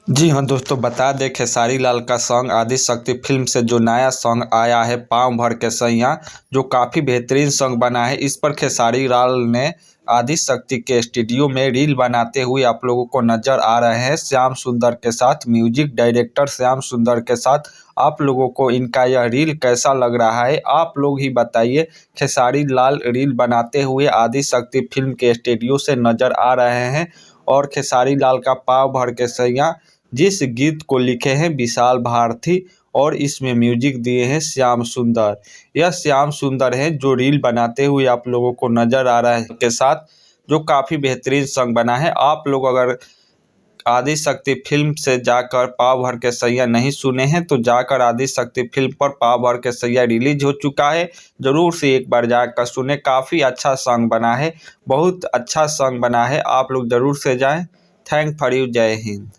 जी हाँ दोस्तों, बता दें खेसारी लाल का सॉन्ग आदि शक्ति फिल्म से जो नया सॉन्ग आया है पाँव भर के सैयां, जो काफ़ी बेहतरीन सॉन्ग बना है। इस पर खेसारी लाल ने आदि शक्ति के स्टूडियो में रील बनाते हुए आप लोगों को नज़र आ रहे हैं श्याम सुंदर के साथ। म्यूजिक डायरेक्टर श्याम सुंदर के साथ आप लोगों को इनका यह रील कैसा लग रहा है, आप लोग ही बताइए। खेसारी लाल रील बनाते हुए आदि शक्ति फिल्म के स्टूडियो से नज़र आ रहे हैं और खेसारी लाल का पाँव भर के सैयां जिस गीत को लिखे हैं विशाल भारती और इसमें म्यूजिक दिए हैं श्याम सुंदर। यह श्याम सुंदर हैं जो रील बनाते हुए आप लोगों को नज़र आ रहा है के साथ, जो काफ़ी बेहतरीन सॉन्ग बना है। आप लोग अगर आदि शक्ति फिल्म से जाकर पाव भर के सैया नहीं सुने हैं तो जाकर आदि शक्ति फिल्म पर पाव भर के सैया रिलीज हो चुका है, ज़रूर से एक बार जाकर सुने। काफ़ी अच्छा सॉन्ग बना है, बहुत अच्छा सॉन्ग बना है, आप लोग ज़रूर से जाएं। थैंक फॉर यू, जय हिंद।